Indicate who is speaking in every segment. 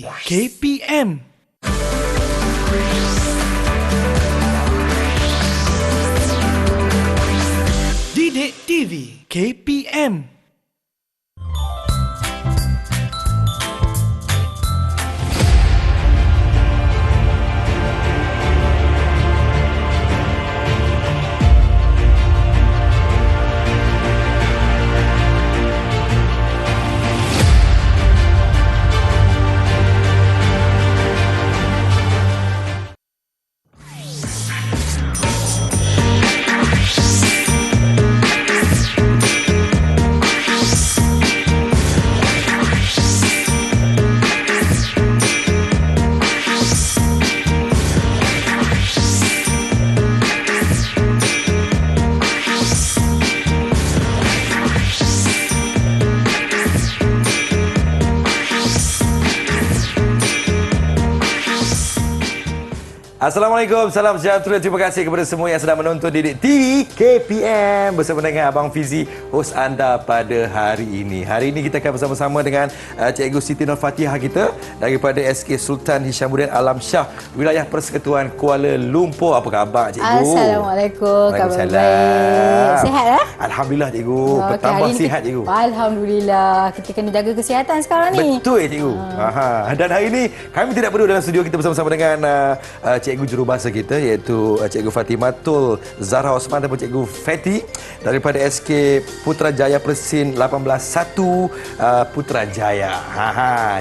Speaker 1: KPM. Didik TV KPM.
Speaker 2: Assalamualaikum, salam sejahtera. Terima kasih kepada semua yang sedang menonton Didik TV KPM bersama dengan Abang Fizi, hos anda pada hari ini. Hari ini kita akan bersama-sama dengan Cikgu Siti Nur Fatihah kita daripada SK Sultan Hishamuddin Alam Shah, Wilayah Persekutuan Kuala Lumpur. Apa khabar Cikgu?
Speaker 3: Assalamualaikum. Khabar baik. Sihat lah?
Speaker 2: Alhamdulillah Cikgu. Bertambah sihat Cikgu.
Speaker 3: Alhamdulillah. Kita kena jaga kesihatan sekarang ni.
Speaker 2: Betul ya Cikgu. Dan hari ini kami tidak perlu dalam studio, kita bersama-sama dengan Cikgu Jurubahasa kita, iaitu Cikgu Fatimatul Zahra Osman dan Cikgu Fatty daripada SK Putrajaya Persin 181 Putrajaya.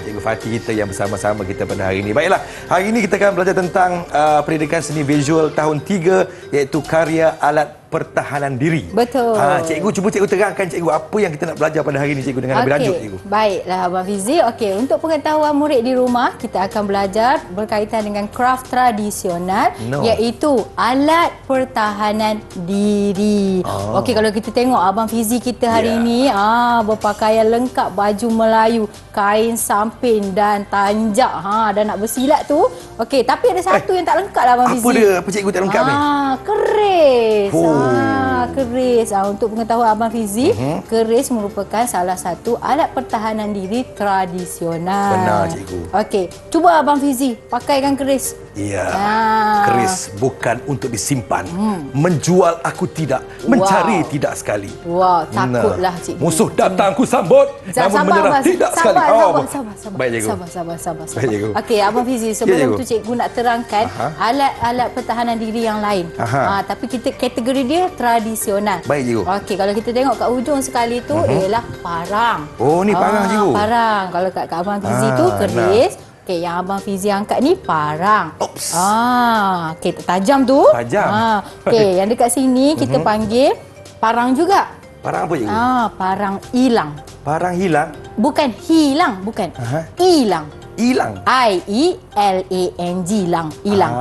Speaker 2: Cikgu Fatty kita yang bersama-sama kita pada hari ini. Baiklah, hari ini kita akan belajar tentang pendidikan seni visual tahun 3, iaitu karya alat pertahanan diri.
Speaker 3: Betul.
Speaker 2: Cikgu, cuba cikgu terangkan cikgu apa yang kita nak belajar pada hari ini cikgu dengan lebih lanjut cikgu.
Speaker 3: Baiklah Abang Fizi. Okey, untuk pengetahuan murid di rumah, kita akan belajar berkaitan dengan craft tradisional, iaitu alat pertahanan diri. Okey, kalau kita tengok Abang Fizi kita hari ini berpakaian lengkap, baju Melayu, kain samping dan tanjak, dan nak bersilat tu. Okey, tapi ada satu yang tak lengkap lah Abang Fizi.
Speaker 2: Apa dia? Apa cikgu tak lengkap ni?
Speaker 3: Keris. Keris. Untuk pengetahuan Abang Fizi, keris merupakan salah satu alat pertahanan diri tradisional.
Speaker 2: Benar cikgu.
Speaker 3: Okey, cuba Abang Fizi pakaikan keris.
Speaker 2: Ya. Keris bukan untuk disimpan. Menjual aku tidak, mencari tidak sekali.
Speaker 3: Wah, takutlah cikgu.
Speaker 2: Musuh datang ku sambut, namun menyerah tidak sekali.
Speaker 3: Sabar.
Speaker 2: Baik cikgu.
Speaker 3: Sabar.
Speaker 2: Baik cikgu.
Speaker 3: Okey, Abang Fizi, sebelum tu cikgu nak terangkan alat-alat pertahanan diri yang lain. Tapi kita kategori dia tradisional.
Speaker 2: Baik cikgu.
Speaker 3: Okey, kalau kita tengok kat ujung sekali tu ialah parang.
Speaker 2: Oh, ni parang cikgu.
Speaker 3: Parang. Kalau kat Abang Fizi tu keris. Okey, yang Abang Fizi angkat ni parang.
Speaker 2: Oops.
Speaker 3: Okey, tajam tu.
Speaker 2: Tajam.
Speaker 3: Okey, yang dekat sini kita panggil parang juga.
Speaker 2: Parang apa cikgu?
Speaker 3: Parang hilang.
Speaker 2: Parang hilang?
Speaker 3: Bukan hilang, bukan. Hilang.
Speaker 2: Hilang.
Speaker 3: I-E-L-A-N-G, hilang.
Speaker 2: Hilang.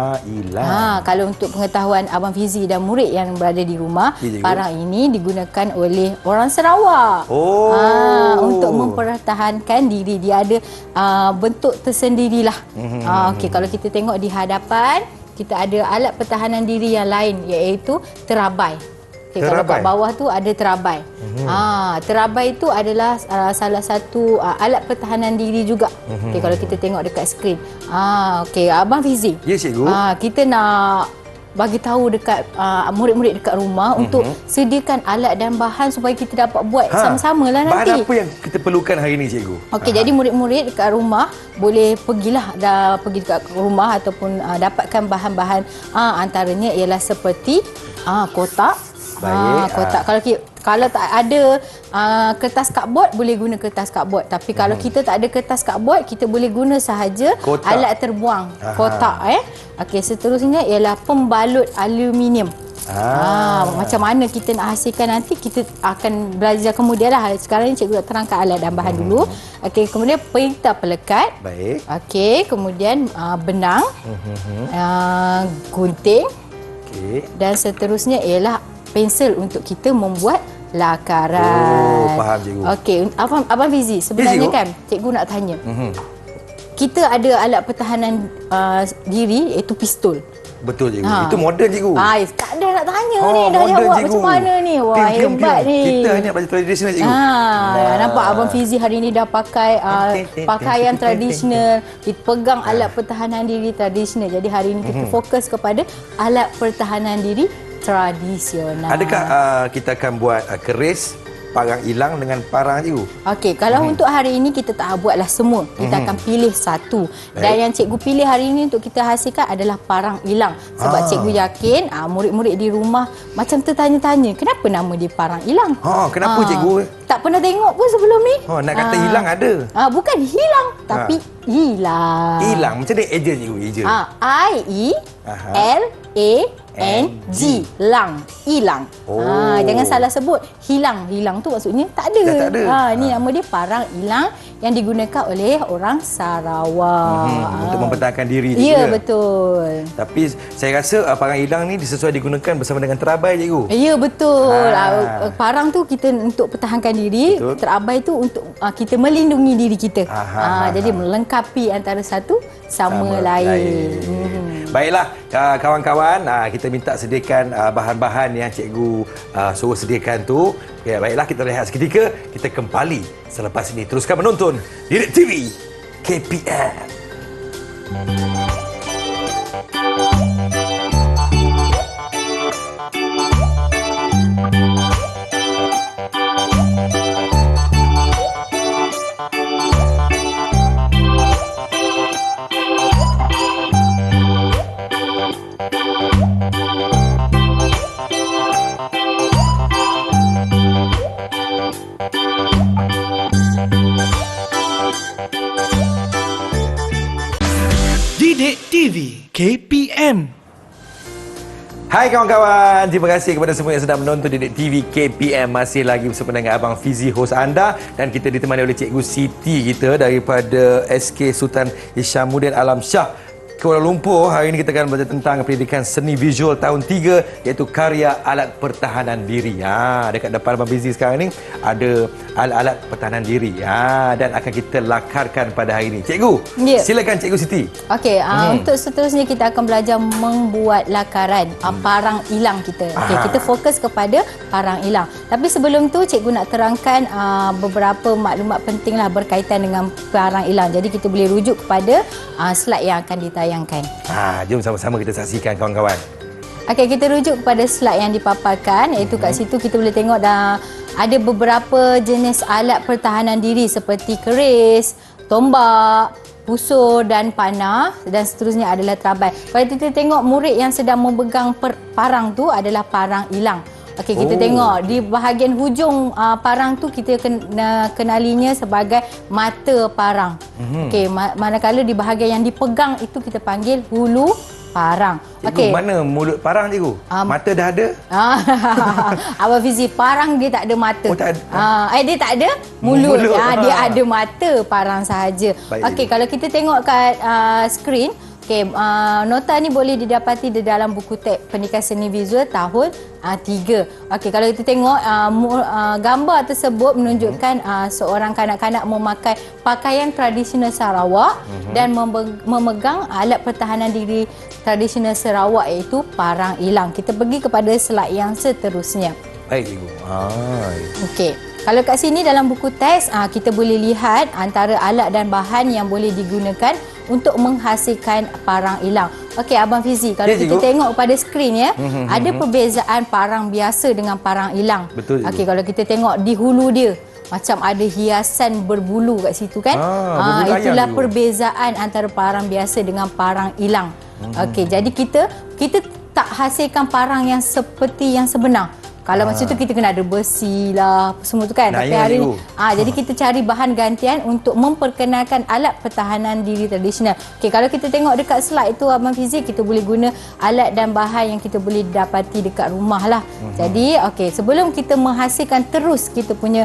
Speaker 3: Kalau untuk pengetahuan Abang Fizi dan murid yang berada di rumah, parang ini digunakan oleh orang Sarawak. Untuk mempertahankan diri. Dia ada bentuk tersendirilah. Okey, kalau kita tengok di hadapan, kita ada alat pertahanan diri yang lain, iaitu terabai. Okay, kalau kat bawah tu ada terabai. Terabai itu adalah salah satu alat pertahanan diri juga. Okay, kalau kita tengok dekat skrin. Okey, Abang Fizi.
Speaker 2: Ya, cikgu.
Speaker 3: Kita nak bagi tahu dekat murid-murid dekat rumah untuk sediakan alat dan bahan supaya kita dapat buat sama-sama lah nanti.
Speaker 2: Bahan apa yang kita perlukan hari ini cikgu?
Speaker 3: Okey, jadi murid-murid dekat rumah boleh pergi dekat rumah ataupun dapatkan bahan-bahan, antaranya ialah seperti kotak. Kotak. Kalau tak ada kertas cardboard, boleh guna kertas cardboard. Tapi kalau kita tak ada kertas cardboard, kita boleh guna sahaja alat terbuang. Kotak. Okey, seterusnya ialah pembalut aluminium. Macam mana kita nak hasilkan nanti, kita akan belajar kemudian lah. Sekarang ni cikgu nak terangkan alat dan bahan dulu. Okey, kemudian perintar pelekat.
Speaker 2: Baik.
Speaker 3: Okey, kemudian benang, gunting.
Speaker 2: Okey.
Speaker 3: Dan seterusnya ialah pensel untuk kita membuat lakaran.
Speaker 2: Faham cikgu.
Speaker 3: Okey, Abang Fizi, sebenarnya kan cikgu nak tanya. Kita ada alat pertahanan diri, iaitu pistol.
Speaker 2: Betul cikgu. Itu moden cikgu.
Speaker 3: Tak ada nak tanya
Speaker 2: Oh,
Speaker 3: ni. Dah
Speaker 2: moden,
Speaker 3: jawab
Speaker 2: cikgu.
Speaker 3: macam mana ni. Wah, hebat ni.
Speaker 2: Kita hanya belajar tradisional cikgu.
Speaker 3: Nampak Abang Fizi hari ni dah pakai pakaian tradisional. Kita pegang alat pertahanan diri tradisional. Jadi hari ni kita fokus kepada alat pertahanan diri tradisional.
Speaker 2: Adakah kita akan buat keris, parang hilang dengan parang cikgu?
Speaker 3: Okey, kalau untuk hari ini kita tak buatlah semua. Kita akan pilih satu. Dan yang cikgu pilih hari ini untuk kita hasilkan adalah parang hilang. Sebab cikgu yakin murid-murid di rumah macam tertanya-tanya, kenapa nama dia parang hilang?
Speaker 2: Kenapa cikgu?
Speaker 3: Tak pernah tengok pun sebelum ni.
Speaker 2: Nak kata hilang ada.
Speaker 3: Bukan hilang, tapi hilang.
Speaker 2: Hilang. Macam ni eja cikgu, eja.
Speaker 3: I-E-L-A-N-G. Lang. Hilang. Jangan salah sebut. Hilang. Hilang tu maksudnya tak ada.
Speaker 2: Tak ada.
Speaker 3: Ini nama dia parang hilang yang digunakan oleh orang Sarawak.
Speaker 2: Untuk mempertahankan diri tu.
Speaker 3: Ya, betul.
Speaker 2: Tapi saya rasa parang hilang ni sesuai digunakan bersama dengan terabai cikgu.
Speaker 3: Ya, betul. Parang tu kita untuk pertahankan diri, betul. Terabai tu untuk kita melindungi diri kita. Jadi melengkapi antara satu sama lain.
Speaker 2: Baiklah kawan-kawan, kita minta sediakan bahan-bahan yang cikgu suruh sediakan tu. Ya, baiklah, kita rehat seketika, kita kembali selepas ini. Teruskan menonton Didik TV KPM.
Speaker 1: Didik TV KPM.
Speaker 2: Hai kawan-kawan, terima kasih kepada semua yang sedang menonton Didik TV KPM. Masih lagi bersama dengan Abang Fizi, hos anda, dan kita ditemani oleh Cikgu Siti kita daripada SK Sultan Hishamuddin Alam Shah, Kuala Lumpur. Hari ini kita akan belajar tentang pendidikan seni visual tahun 3, iaitu karya alat pertahanan diri. Dekat depan Abang Fizi sekarang ni ada alat-alat pertahanan diri. Dan akan kita lakarkan pada hari ini. Cikgu, silakan Cikgu Siti.
Speaker 3: Okey, untuk seterusnya kita akan belajar membuat lakaran parang hilang kita. Okey, kita fokus kepada parang hilang. Tapi sebelum tu cikgu nak terangkan beberapa maklumat pentinglah berkaitan dengan parang hilang. Jadi kita boleh rujuk kepada slide yang akan ditayangkan.
Speaker 2: Jom sama-sama kita saksikan kawan-kawan.
Speaker 3: Okey, kita rujuk kepada slide yang dipaparkan, iaitu kat situ kita boleh tengok dah ada beberapa jenis alat pertahanan diri seperti keris, tombak, pusur dan panah, dan seterusnya adalah terabai. Kalau kita tengok murid yang sedang memegang parang tu adalah parang hilang. Okey, kita tengok di bahagian hujung parang tu kita kenalinya sebagai mata parang. Okey, manakala di bahagian yang dipegang itu kita panggil hulu parang.
Speaker 2: Okey. Mana mulut parang cikgu? Mata dah ada?
Speaker 3: Abang Fizi, parang dia tak ada mata.
Speaker 2: Oh, tak ada.
Speaker 3: Dia tak ada mulut. Dia ada mata parang sahaja. Okey, kalau kita tengok kat skrin, nota ni boleh didapati di dalam buku teks pendidikan seni visual tahun 3. Okey, kalau kita tengok gambar tersebut menunjukkan seorang kanak-kanak memakai pakaian tradisional Sarawak dan memegang alat pertahanan diri tradisional Sarawak, iaitu parang hilang. Kita pergi kepada slide yang seterusnya.
Speaker 2: Baik cikgu.
Speaker 3: Okey. Kalau kat sini dalam buku teks kita boleh lihat antara alat dan bahan yang boleh digunakan untuk menghasilkan parang hilang. Okey Abang Fizi, kalau kita tengok pada skrin ada perbezaan parang biasa dengan parang hilang.
Speaker 2: Betul.
Speaker 3: Okey, kalau kita tengok di hulu dia macam ada hiasan berbulu kat situ kan. Itulah perbezaan antara parang biasa dengan parang hilang. Okey, jadi kita tak hasilkan parang yang seperti yang sebenar. Kalau macam tu kita kena ada besi lah semua tu kan. Tapi hari ni jadi kita cari bahan gantian untuk memperkenalkan alat pertahanan diri tradisional. Okey, kalau kita tengok dekat slide tu Abang Fizi, kita boleh guna alat dan bahan yang kita boleh dapati dekat rumah lah. Jadi okey, sebelum kita menghasilkan terus kita punya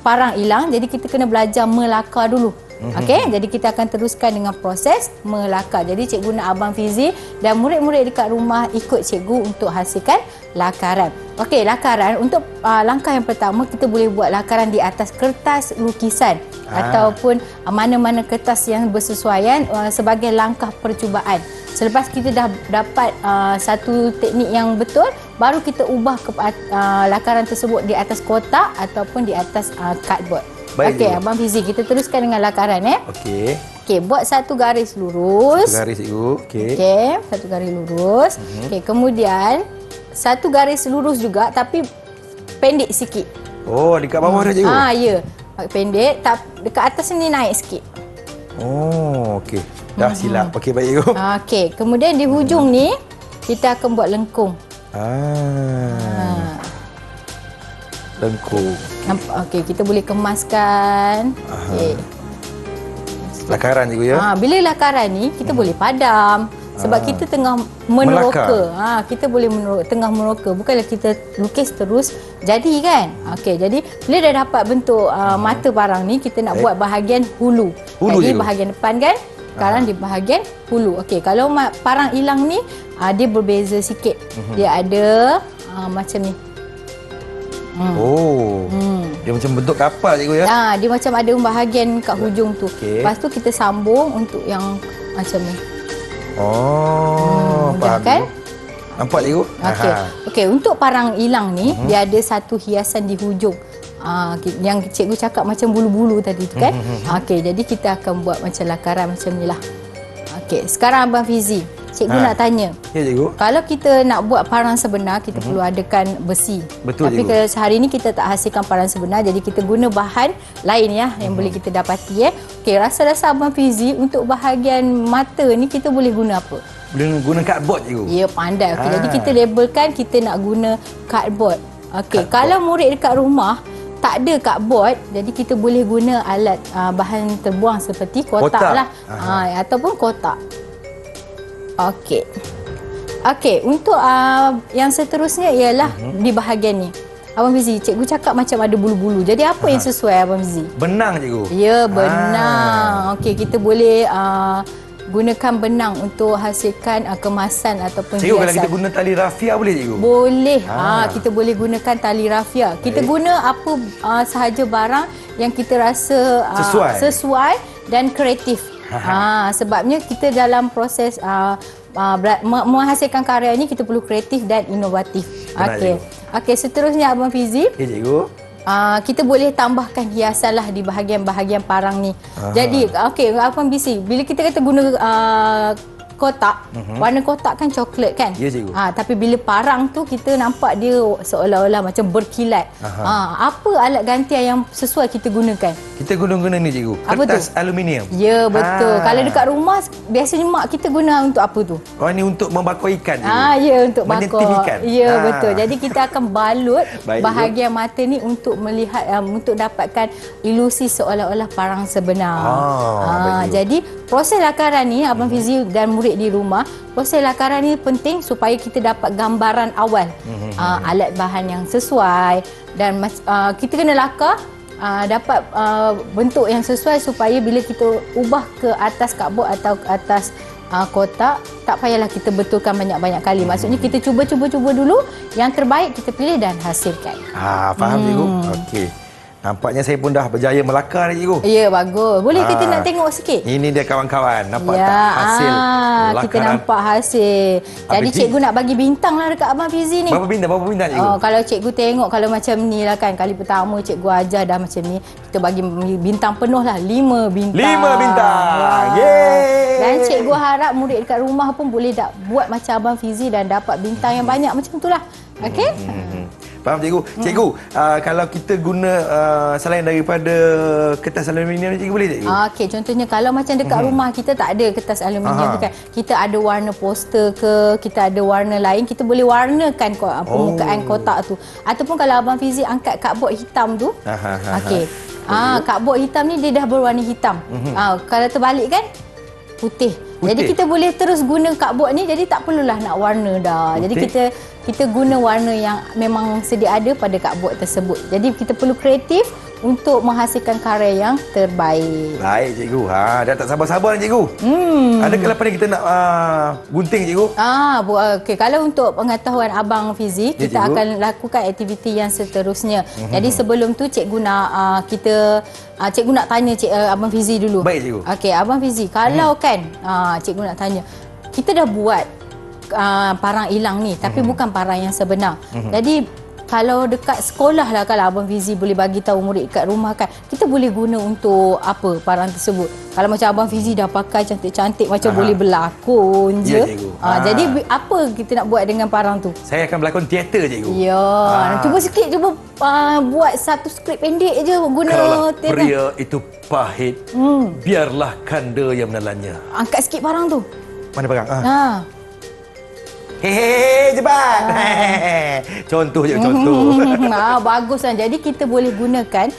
Speaker 3: parang hilang, jadi kita kena belajar melakar dulu. Okey, jadi kita akan teruskan dengan proses melakar. Jadi cikgu nak Abang Fizi dan murid-murid dekat rumah ikut cikgu untuk hasilkan lakaran. Okey, lakaran. Untuk langkah yang pertama, kita boleh buat lakaran di atas kertas lukisan ataupun mana-mana kertas yang bersesuaian sebagai langkah percubaan. Selepas kita dah dapat satu teknik yang betul, baru kita ubah ke lakaran tersebut di atas kotak ataupun di atas cardboard. Okey, Abang Fizi, kita teruskan dengan lakaran.
Speaker 2: Okey.
Speaker 3: Okey, buat satu garis lurus.
Speaker 2: Satu garis, cikgu. Okey.
Speaker 3: Okey, satu garis lurus. Okey, kemudian satu garis lurus juga tapi pendek sikit.
Speaker 2: Oh, dekat bawah dah, cikgu?
Speaker 3: Ya. Pendek, dekat atas ni naik sikit.
Speaker 2: Oh, okey. Dah silap. Okey, baik, cikgu.
Speaker 3: Okey, kemudian di hujung ni kita akan buat lengkung.
Speaker 2: Lengkung.
Speaker 3: Okey, kita boleh kemaskan. Okey.
Speaker 2: Lakaran, cikgu, ya?
Speaker 3: Bila lakaran ni kita boleh padam. Sebab kita tengah meneroka. Kita boleh tengah meneroka. Bukanlah kita lukis terus jadi kan. Okey, jadi bila dah dapat bentuk mata parang ni, kita nak buat bahagian hulu. Jadi bahagian depan kan. Sekarang di bahagian hulu. Okey, kalau parang hilang ni dia berbeza sikit. Dia ada macam ni.
Speaker 2: Dia macam bentuk kapal, cikgu, ya?
Speaker 3: Dia macam ada bahagian kat hujung tu. Lepas tu kita sambung untuk yang macam ni.
Speaker 2: Faham
Speaker 3: kan?
Speaker 2: Nampak, cikgu?
Speaker 3: Okey, untuk parang hilang ni dia ada satu hiasan di hujung. Yang cikgu cakap macam bulu-bulu tadi tu kan. Okey, jadi kita akan buat macam lakaran macam ni lah. Okey, sekarang Abang Fizi, cikgu nak tanya.
Speaker 2: Ya, cikgu.
Speaker 3: Kalau kita nak buat parang sebenar, kita perlu adakan besi.
Speaker 2: Betul,
Speaker 3: Tapi
Speaker 2: cikgu.
Speaker 3: kalau sehari ni kita tak hasilkan parang sebenar, jadi kita guna bahan lain ya yang boleh kita dapati. Okey, rasa-rasa Abang Fizi untuk bahagian mata ni kita boleh guna apa?
Speaker 2: Boleh guna cardboard, cikgu.
Speaker 3: Ya, pandai. Okey, jadi kita labelkan kita nak guna cardboard. Okey, kalau murid dekat rumah tak ada cardboard, jadi kita boleh guna alat bahan terbuang seperti kotak lah. Ataupun kotak. Okey. Okey, untuk yang seterusnya ialah di bahagian ni. Abang Fizi, cikgu cakap macam ada bulu-bulu. Jadi apa yang sesuai Abang Fizi?
Speaker 2: Benang, cikgu.
Speaker 3: Ya, benang. Okey, kita boleh gunakan benang untuk hasilkan kemasan ataupun
Speaker 2: Cikgu,
Speaker 3: hiasan.
Speaker 2: kalau kita guna tali rafia boleh, cikgu?
Speaker 3: Boleh. Kita boleh gunakan tali rafia. Kita guna apa sahaja barang yang kita rasa sesuai dan kreatif. Sebabnya kita dalam proses menghasilkan karya ni kita perlu kreatif dan inovatif. Okey. Okey, seterusnya Abang Fizi.
Speaker 2: Ya, cikgu.
Speaker 3: Kita boleh tambahkan hiasan lah di bahagian-bahagian parang ni. Jadi, okey, Abang Fizi, bila kita kata guna kotak, warna kotak kan coklat kan?
Speaker 2: Ya, cikgu.
Speaker 3: Tapi bila parang tu kita nampak dia seolah-olah macam berkilat. Apa alat gantian yang sesuai kita gunakan?
Speaker 2: Kita guna ni, cikgu. Kertas aluminium.
Speaker 3: Ya, betul. Kalau dekat rumah biasanya mak kita guna untuk apa tu?
Speaker 2: Oh, ni untuk membakar ikan, cikgu.
Speaker 3: Ya, untuk bakar.
Speaker 2: Menyentil ikan.
Speaker 3: Ya, betul. Jadi kita akan balut
Speaker 2: Baik,
Speaker 3: bahagian mata ni untuk melihat untuk dapatkan ilusi seolah-olah parang sebenar. Jadi proses lakaran ni Abang Fizi dan murid di rumah, proses lakaran ni penting supaya kita dapat gambaran awal. Alat bahan yang sesuai dan kita kena lakar dapat bentuk yang sesuai supaya bila kita ubah ke atas cardboard atau atas kotak, tak payahlah kita betulkan banyak-banyak kali. Maksudnya kita cuba dulu, yang terbaik kita pilih dan hasilkan.
Speaker 2: Faham, cikgu? Okey. Nampaknya saya pun dah berjaya melakar, cikgu.
Speaker 3: Ya, bagus. Boleh kita nak tengok sikit?
Speaker 2: Ini dia kawan-kawan. Nampak
Speaker 3: ya,
Speaker 2: tak hasil lakaran?
Speaker 3: Kita nampak hasil. Jadi cikgu nak bagi bintang lah dekat Abang Fizi ni.
Speaker 2: Berapa bintang, cikgu?
Speaker 3: Kalau cikgu tengok, kalau macam ni lah kan, kali pertama cikgu ajar dah macam ni, kita bagi bintang penuh lah, 5 bintang.
Speaker 2: 5 bintang. Yeay.
Speaker 3: Dan cikgu harap murid dekat rumah pun boleh buat macam Abang Fizi dan dapat bintang yang banyak macam tu lah. Okey?
Speaker 2: Faham, cikgu? Cikgu, kalau kita guna selain daripada kertas aluminium, cikgu boleh, cikgu?
Speaker 3: Okey, contohnya kalau macam dekat rumah kita tak ada kertas aluminium tu kan. Kita ada warna poster ke, kita ada warna lain, kita boleh warnakan permukaan kotak tu. Ataupun kalau Abang Fizi angkat cardboard hitam tu. Okey. Cardboard hitam ni dia dah berwarna hitam. Kalau terbalik kan putih. Jadi kita boleh terus guna cardboard ni, jadi tak perlulah nak warna dah. Jadi kita guna warna yang memang sedia ada pada cardboard tersebut. Jadi kita perlu kreatif untuk menghasilkan karya yang terbaik.
Speaker 2: Baik cikgu. Dah tak sabar-sabar ni cikgu. Adakah lepas ni kita nak gunting cikgu?
Speaker 3: Okey. Kalau untuk pengetahuan Abang Fizi,
Speaker 2: Ya,
Speaker 3: kita
Speaker 2: cikgu.
Speaker 3: akan lakukan aktiviti yang seterusnya. Jadi sebelum tu cikgu nak cikgu nak tanya Abang Fizi dulu.
Speaker 2: Baik, cikgu.
Speaker 3: Okey, Abang Fizi, kalau kan cikgu nak tanya, kita dah buat parang hilang ni, tapi bukan parang yang sebenar. Jadi kalau dekat sekolah lah, kalau Abang Fizi boleh bagi tahu murid kat rumah kan, kita boleh guna untuk apa parang tersebut. Kalau macam Abang Fizi dah pakai cantik-cantik macam boleh berlakon je.
Speaker 2: Ya, cikgu.
Speaker 3: Jadi apa kita nak buat dengan parang tu?
Speaker 2: Saya akan berlakon teater cikgu.
Speaker 3: Ya, cuba sikit, cuba buat satu skrip pendek je guna
Speaker 2: Kalaulah
Speaker 3: teater.
Speaker 2: pria itu pahit, biarlah kanda yang menelannya.
Speaker 3: Angkat sikit parang tu.
Speaker 2: Mana barang?
Speaker 3: Ha.
Speaker 2: Cepat. Contoh je, contoh.
Speaker 3: Bagus kan. Jadi kita boleh gunakan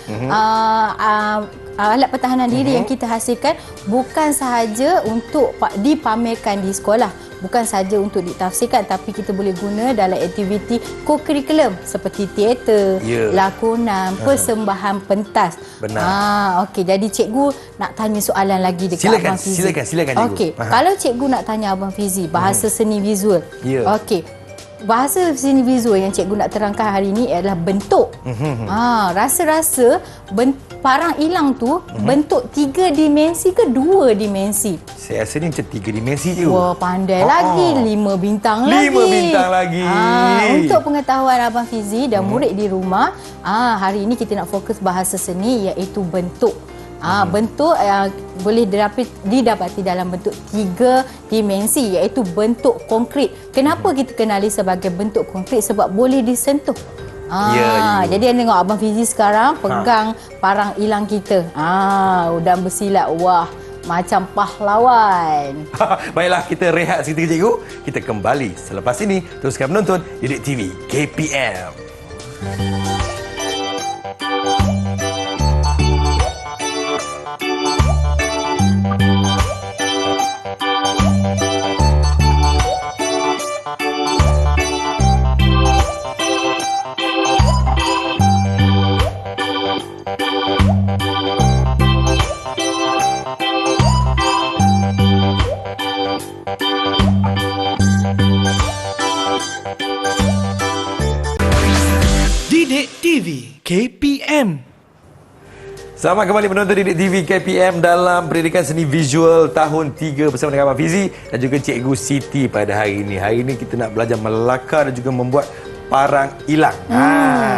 Speaker 3: alat pertahanan diri yang kita hasilkan bukan sahaja untuk dipamerkan di sekolah, bukan sahaja untuk ditafsirkan, tapi kita boleh guna dalam aktiviti co-curriculum seperti teater, lakonan, persembahan pentas.
Speaker 2: Benar.
Speaker 3: Okey, jadi cikgu nak tanya soalan lagi dekat Abang Fizi.
Speaker 2: Silakan cikgu.
Speaker 3: Okey, kalau cikgu nak tanya Abang Fizi bahasa seni visual.
Speaker 2: Ya.
Speaker 3: Okey. Bahasa seni visual yang cikgu nak terangkan hari ini adalah bentuk. Rasa-rasa parang hilang tu bentuk 3 dimensi ke 2 dimensi?
Speaker 2: Saya rasa ni macam 3 dimensi je.
Speaker 3: Wah, pandai lagi. 5 bintang
Speaker 2: 5
Speaker 3: lagi.
Speaker 2: 5 bintang lagi.
Speaker 3: Untuk pengetahuan Abang Fizi dan murid di rumah, hari ini kita nak fokus bahasa seni iaitu bentuk. Bentuk boleh didapati dalam bentuk 3 dimensi iaitu bentuk konkret. Kenapa kita kenali sebagai bentuk konkret? Sebab boleh disentuh. Jadi anda tengok Abang Fizi sekarang pegang parang hilang kita. Dan bersilat. Wah, macam pahlawan.
Speaker 2: Baiklah, kita rehat seketika cikgu. Kita kembali selepas ini. Teruskan menonton Didik TV KPM.
Speaker 1: Didik TV KPM.
Speaker 2: Selamat kembali menonton Didik TV KPM dalam Pendidikan Seni Visual tahun 3 bersama dengan Abang Fizi dan juga Cikgu Siti pada hari ini. Hari ini kita nak belajar melakar dan juga membuat parang hilang.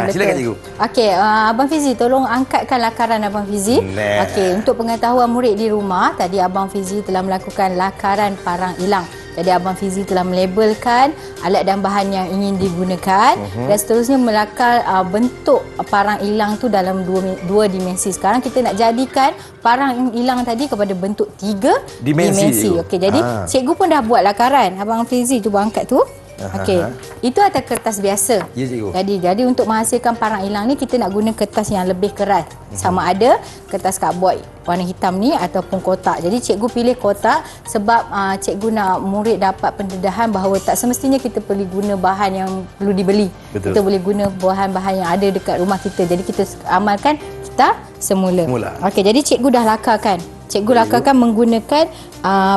Speaker 2: Silakan cikgu.
Speaker 3: Okey, Abang Fizi tolong angkatkan lakaran Abang Fizi. Okey, untuk pengetahuan murid di rumah, tadi Abang Fizi telah melakukan lakaran parang hilang. Jadi Abang Fizi telah melabelkan alat dan bahan yang ingin digunakan dan seterusnya melakar bentuk parang hilang tu dalam dua dimensi. Sekarang kita nak jadikan parang hilang tadi kepada bentuk 3 dimensi. Okey, jadi cikgu pun dah buat lakaran. Abang Fizi cuba angkat tu. Okey. Itu atas kertas biasa.
Speaker 2: Ya, cikgu.
Speaker 3: Jadi untuk menghasilkan parang hilang ni kita nak guna kertas yang lebih keras. Sama ada kertas cardboard warna hitam ni ataupun kotak. Jadi cikgu pilih kotak sebab cikgu nak murid dapat pendedahan bahawa tak semestinya kita perlu guna bahan yang perlu dibeli.
Speaker 2: Betul.
Speaker 3: Kita boleh guna bahan-bahan yang ada dekat rumah kita. Jadi kita amalkan kita semula. Okey, jadi cikgu dah lakarkan. Cikgu lakarkan menggunakan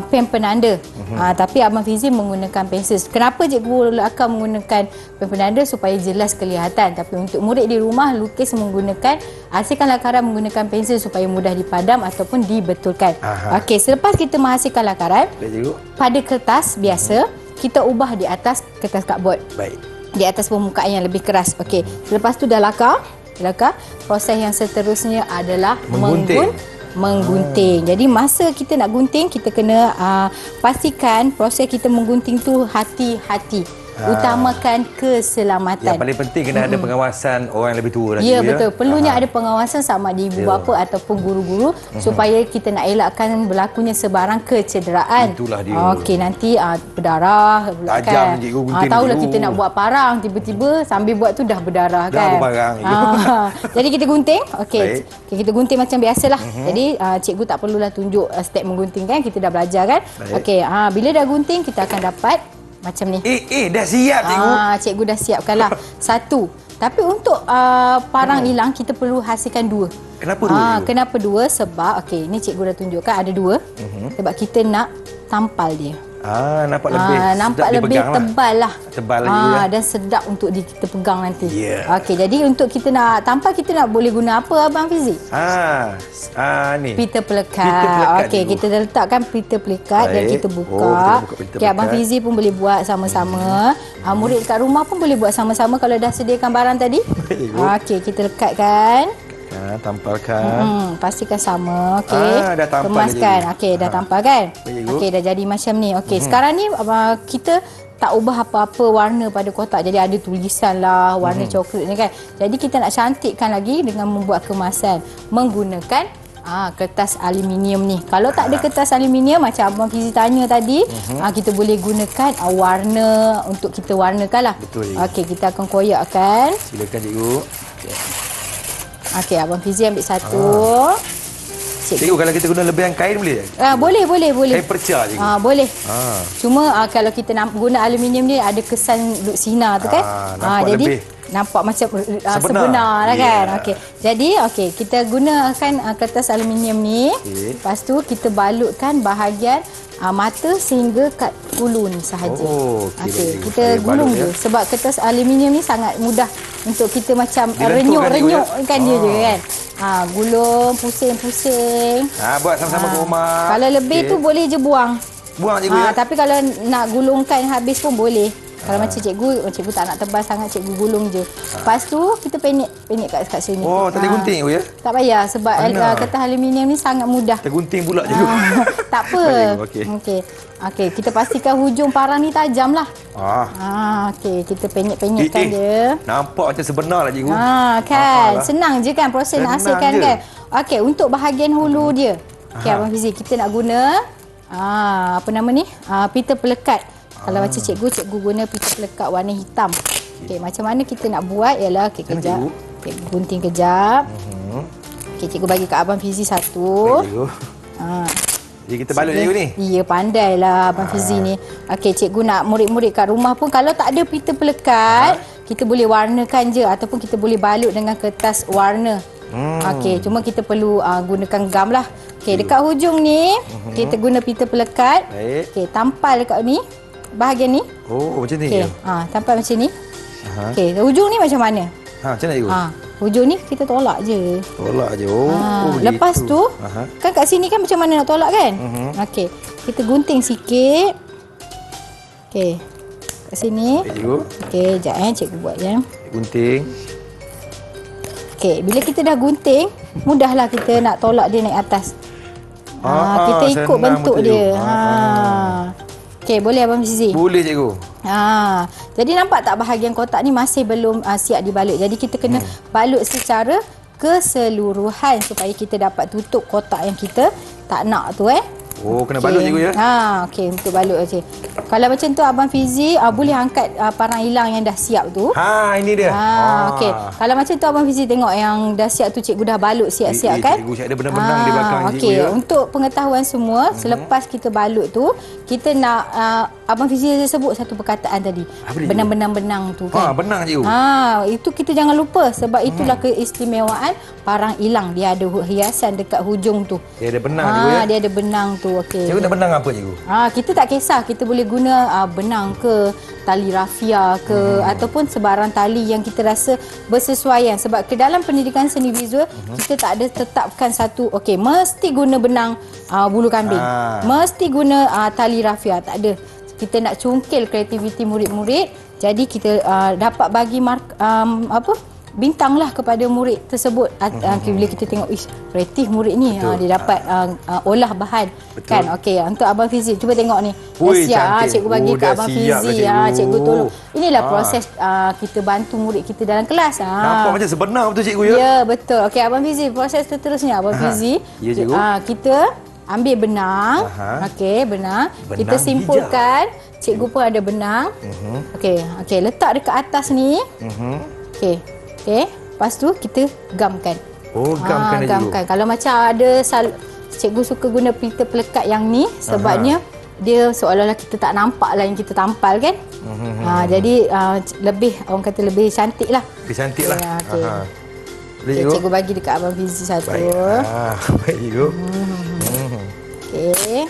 Speaker 3: pen penanda. Tapi Abang Fizi menggunakan pensel. Kenapa cikgu lakar menggunakan pen penanda? Supaya jelas kelihatan. Tapi untuk murid di rumah, lukis hasilkan lakaran menggunakan pensel supaya mudah dipadam ataupun dibetulkan. Okey, selepas kita menghasilkan lakaran, pada kertas biasa, kita ubah di atas kertas cardboard.
Speaker 2: Baik.
Speaker 3: Di atas permukaan yang lebih keras. Okey, selepas tu dah lakar, proses yang seterusnya adalah menggunting. Jadi masa kita nak gunting, kita kena pastikan proses kita menggunting tu hati-hati. Utamakan keselamatan.
Speaker 2: Yang paling penting kena ada pengawasan orang yang lebih tua lah.
Speaker 3: Ya,
Speaker 2: cikgu,
Speaker 3: betul. Perlunya ada pengawasan sama ada ibu bapa ataupun guru-guru supaya kita nak elakkan berlakunya sebarang kecederaan.
Speaker 2: Itulah dia.
Speaker 3: Okey, nanti berdarah pula
Speaker 2: Tajam
Speaker 3: kan.
Speaker 2: cikgu gunting
Speaker 3: Tahulah
Speaker 2: dulu.
Speaker 3: kita nak buat parang, tiba-tiba sambil buat tu dah berdarah
Speaker 2: Dah
Speaker 3: kan.
Speaker 2: berparang.
Speaker 3: Jadi kita gunting. Okey.
Speaker 2: Baik.
Speaker 3: Okay, kita gunting macam biasalah. Jadi cikgu tak perlulah tunjuk step menggunting kan. Kita dah belajar kan.
Speaker 2: Baik.
Speaker 3: Okey, bila dah gunting kita akan dapat macam ni.
Speaker 2: Dah siap cikgu.
Speaker 3: Cikgu dah siapkanlah satu. Tapi untuk parang hilang kita perlu hasilkan dua.
Speaker 2: Kenapa dua, cikgu?
Speaker 3: Kenapa dua? Sebab okey, ni cikgu dah tunjukkan ada dua. Sebab kita nak tampal dia.
Speaker 2: Nampak lebih
Speaker 3: nampak
Speaker 2: sedap
Speaker 3: lebih
Speaker 2: dipegang
Speaker 3: tebal lah.
Speaker 2: Tebal lagi ya.
Speaker 3: Dan sedap untuk kita pegang nanti.
Speaker 2: Ya.
Speaker 3: Okey, jadi untuk kita nak tampal kita nak boleh guna apa Abang Fizi?
Speaker 2: Ni.
Speaker 3: Pita pelekat.
Speaker 2: Pita pelekat,
Speaker 3: Okey,
Speaker 2: cikgu.
Speaker 3: kita letakkan pita pelekat dan
Speaker 2: Baik.
Speaker 3: kita buka.
Speaker 2: Kita buka pita
Speaker 3: Okey, Abang
Speaker 2: pelekat.
Speaker 3: Fizi pun boleh buat sama-sama. Murid kat rumah pun boleh buat sama-sama kalau dah sediakan barang tadi.
Speaker 2: Baik, cikgu.
Speaker 3: Okey, kita lekatkan.
Speaker 2: Tampalkan.
Speaker 3: Pastikan sama. Okey.
Speaker 2: Dah tampal
Speaker 3: Kemaskan.
Speaker 2: dah jadi.
Speaker 3: Okey, dah tampal kan?
Speaker 2: Baik, cikgu.
Speaker 3: Okey, dah jadi macam ni. Okey, sekarang ni kita tak ubah apa-apa warna pada kotak. Jadi ada tulisan lah, warna coklat ni kan. Jadi kita nak cantikkan lagi dengan membuat kemasan menggunakan kertas aluminium ni. Kalau tak ada kertas aluminium macam Abang Fizi tanya tadi, kita boleh gunakan warna untuk kita warnakan lah.
Speaker 2: Betul, cikgu.
Speaker 3: Okey, kita akan koyakkan.
Speaker 2: Silakan cikgu.
Speaker 3: Okey, Abang Fizi ambil satu.
Speaker 2: Cikgu, kalau kita guna lebihan kain boleh?
Speaker 3: Boleh.
Speaker 2: Kain perca cikgu.
Speaker 3: Boleh. Cuma kalau kita guna aluminium ni ada kesan duk sinar tu kan.
Speaker 2: Nampak
Speaker 3: Jadi
Speaker 2: lebih
Speaker 3: nampak macam sebenar lah kan. Okey. Jadi kita gunakan kertas aluminium ni.
Speaker 2: Okey.
Speaker 3: Lepas tu kita balutkan bahagian mata sehingga kat hulu ni sahaja.
Speaker 2: Okey, baik,
Speaker 3: Kita
Speaker 2: saya
Speaker 3: gulung
Speaker 2: balut,
Speaker 3: je
Speaker 2: ya.
Speaker 3: sebab kertas aluminium ni sangat mudah untuk kita macam
Speaker 2: Dilenturkan
Speaker 3: renyuk-renyuk
Speaker 2: juga, ya?
Speaker 3: kan dia je kan. Gulung pusing-pusing.
Speaker 2: Buat sama-sama ke rumah.
Speaker 3: Kalau lebih
Speaker 2: Okey.
Speaker 3: tu boleh je buang.
Speaker 2: Buang cikgu ya.
Speaker 3: Tapi kalau nak gulungkan habis pun boleh. Kalau macam cikgu tak nak tebal sangat, cikgu gulung je. Lepas tu kita penyek kat sini.
Speaker 2: Tak boleh gunting cikgu ya.
Speaker 3: Tak payah sebab
Speaker 2: Panas.
Speaker 3: kertas aluminium ni sangat mudah.
Speaker 2: Tergunting pula cikgu.
Speaker 3: Tak apa.
Speaker 2: Baik, cikgu,
Speaker 3: Okey, kita pastikan hujung parang ni tajam lah. Okey, kita penyek-penyekkan dia.
Speaker 2: Nampak macam sebenar lah cikgu.
Speaker 3: Kan. Senang je kan proses nak
Speaker 2: Senang
Speaker 3: hasilkan
Speaker 2: je.
Speaker 3: kan. Okey, untuk bahagian hulu dia. Okey, Abang Fizi, kita nak guna apa nama ni? Pita pelekat. Kalau macam cikgu guna pita pelekat warna hitam. Okey, macam mana kita nak buat ialah kejap.
Speaker 2: cikgu?
Speaker 3: Okey, gunting kejap. Okey, cikgu bagi kat Abang Fizi satu.
Speaker 2: Baik, cikgu. Jadi kita balut cikgu ni.
Speaker 3: Ya, pandailah Abang Fizi ni. Okey, cikgu nak murid-murid kat rumah pun kalau tak ada pita pelekat, kita boleh warnakan je ataupun kita boleh balut dengan kertas warna. Okey, cuma kita perlu gunakan gam lah. Okey, dekat hujung ni kita guna pita pelekat.
Speaker 2: Baik.
Speaker 3: Okey, tampal dekat ni. Bahagian ni.
Speaker 2: Macam ni.
Speaker 3: Okey, tampal macam ni. Okey, hujung ni macam mana?
Speaker 2: Macam mana cikgu?
Speaker 3: Hujung ni kita tolak je.
Speaker 2: Tolak je.
Speaker 3: Lepas tu, kan kat sini kan macam mana nak tolak kan? Okey, kita gunting sikit. Okey, kat sini.
Speaker 2: Baik, cikgu.
Speaker 3: Okey, sekejap cikgu buat je.
Speaker 2: Gunting.
Speaker 3: Okey, bila kita dah gunting, mudahlah kita nak tolak dia naik atas. Kita ikut
Speaker 2: senang
Speaker 3: bentuk
Speaker 2: betul,
Speaker 3: dia.
Speaker 2: cikgu.
Speaker 3: Okey, boleh Abang Fizi?
Speaker 2: Boleh cikgu.
Speaker 3: Jadi nampak tak bahagian kotak ni masih belum siap dibalut. Jadi kita kena balut secara keseluruhan supaya kita dapat tutup kotak yang kita tak nak tu
Speaker 2: Kena balut cikgu ya.
Speaker 3: Okey, untuk balut okey. Kalau macam tu Abang Fizi boleh angkat parang hilang yang dah siap tu.
Speaker 2: Ini dia.
Speaker 3: Okey. Kalau macam tu Abang Fizi tengok yang dah siap tu cikgu dah balut siap-siap kan?
Speaker 2: Cikgu, ada benang-benang di belakang cikgu
Speaker 3: okey.
Speaker 2: ya.
Speaker 3: Untuk pengetahuan semua, selepas kita balut tu, kita nak Abang Fizi sebut satu perkataan tadi.
Speaker 2: Apa dia,
Speaker 3: Benang-benang tu kan.
Speaker 2: Benang cikgu.
Speaker 3: Itu kita jangan lupa sebab itulah keistimewaan parang hilang. Dia ada hiasan dekat hujung tu.
Speaker 2: Dia ada benang cikgu ya.
Speaker 3: Dia ada benang tu. Okey.
Speaker 2: Cikgu nak benang apa cikgu?
Speaker 3: Kita tak kisah, kita boleh guna benang ke, tali rafia ke ataupun sebarang tali yang kita rasa bersesuaian sebab ke dalam pendidikan seni visual kita tak ada tetapkan satu mesti guna benang bulu kambing. Mesti guna tali rafia, tak ada. Kita nak cungkil kreativiti murid-murid. Jadi kita dapat bagi bintanglah kepada murid tersebut. Bila kita tengok, kreatif murid ni, dia dapat olah bahan.
Speaker 2: Betul.
Speaker 3: Kan? Okey, untuk Abang Fizi, cuba tengok ni. Dah
Speaker 2: Ui,
Speaker 3: siap.
Speaker 2: cantik.
Speaker 3: Cikgu bagi kat
Speaker 2: Dah
Speaker 3: Abang
Speaker 2: siap
Speaker 3: Fizi.
Speaker 2: lah, cikgu.
Speaker 3: Cikgu tolong. Inilah proses kita bantu murid kita dalam kelas.
Speaker 2: Nampak macam sebenar betul cikgu ya?
Speaker 3: Ya, betul. Okey, Abang Fizi, proses seterusnya Abang Fizi.
Speaker 2: Ya, cikgu.
Speaker 3: Kita ambil benang. Okey, benang. Kita
Speaker 2: Benang
Speaker 3: simpulkan. Cikgu pun ada benang. Okey, letak dekat atas ni. Okey. Lepas tu kita gamkan.
Speaker 2: Oh, gamkan cikgu.
Speaker 3: Gamkan. Kalau macam ada cikgu suka guna pita pelekat yang ni sebabnya dia seolah-olah kita tak nampak lah yang kita tampal kan. Jadi lebih, orang kata lebih cantik lah.
Speaker 2: Lebih cantik lah.
Speaker 3: Okey. Okay, cikgu bagi dekat Abang Fizi satu.
Speaker 2: Baik. Baik cikgu.
Speaker 3: Okey,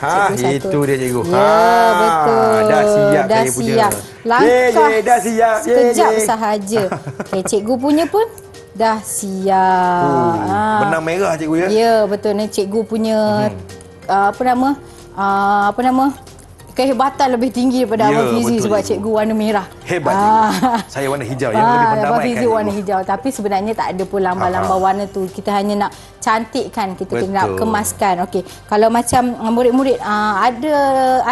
Speaker 2: Itu dia cikgu.
Speaker 3: Ya, betul.
Speaker 2: Dah siap
Speaker 3: dah
Speaker 2: saya punya.
Speaker 3: siap. Langkah
Speaker 2: dah siap.
Speaker 3: sekejap sahaja. Okey, cikgu punya pun dah siap.
Speaker 2: Benang merah cikgu ya?
Speaker 3: Ya, betul. Ni cikgu punya apa nama? Kehebatan lebih tinggi daripada Abang Fizi
Speaker 2: betul,
Speaker 3: sebab
Speaker 2: cikgu.
Speaker 3: cikgu warna merah.
Speaker 2: Hebat cikgu. Saya warna hijau yang lebih mendamaikan.
Speaker 3: Abang Fizi warna hijau, tapi sebenarnya tak ada pun lambang-lambang warna tu. Kita hanya nak cantikkan, kita nak kemaskan. Okey. Kalau macam murid-murid ada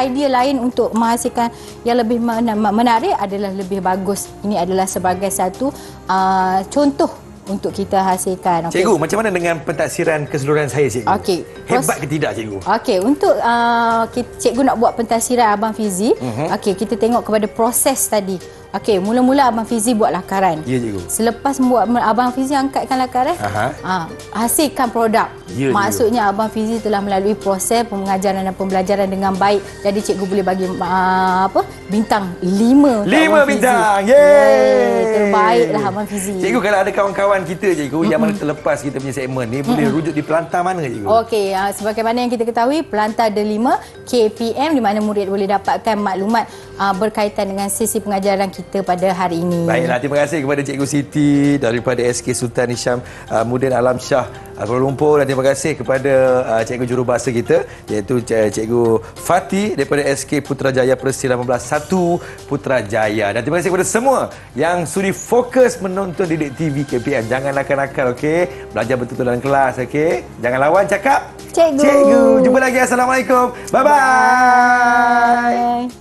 Speaker 3: idea lain untuk menghasilkan yang lebih menarik, adalah lebih bagus. Ini adalah sebagai satu contoh untuk kita hasilkan. Okay.
Speaker 2: Cikgu, macam mana dengan pentaksiran keseluruhan saya cikgu?
Speaker 3: Okey.
Speaker 2: Hebat ke tidak cikgu?
Speaker 3: Okey, untuk cikgu nak buat pentaksiran Abang Fizi, okey, kita tengok kepada proses tadi. Okey, mula-mula Abang Fizi buat lakaran.
Speaker 2: Ya cikgu.
Speaker 3: Selepas membuat Abang Fizi angkatkan lakaran, hasilkan produk.
Speaker 2: Ya,
Speaker 3: maksudnya Abang Fizi telah melalui proses pengajaran dan pembelajaran dengan baik. Jadi cikgu boleh bagi bintang 5.
Speaker 2: 5 bintang. Yeay.
Speaker 3: Terbaiklah Abang Fizi.
Speaker 2: Cikgu, kalau ada kawan-kawan kita cikgu yang mana terlepas kita punya segmen ni, boleh rujuk di pelantar mana cikgu?
Speaker 3: Okey, sebagaimana yang kita ketahui, pelantar D5 KPM, di mana murid boleh dapatkan maklumat berkaitan dengan sesi pengajaran kita pada hari ini.
Speaker 2: Baiklah, terima kasih kepada Cikgu Siti daripada SK Sultan Hisham Mudin Alam Shah Kuala Lumpur, dan terima kasih kepada Cikgu Jurubahasa kita iaitu Cikgu Fati daripada SK Putrajaya Persi 18-1 Putrajaya. Dan terima kasih kepada semua yang sudi fokus menonton Didik TV KPM. Jangan nakal-nakal, okey? Belajar betul-betul dalam kelas, okey? Jangan lawan cakap
Speaker 3: Cikgu.
Speaker 2: Cikgu. Jumpa lagi. Assalamualaikum. Bye-bye.
Speaker 3: Bye.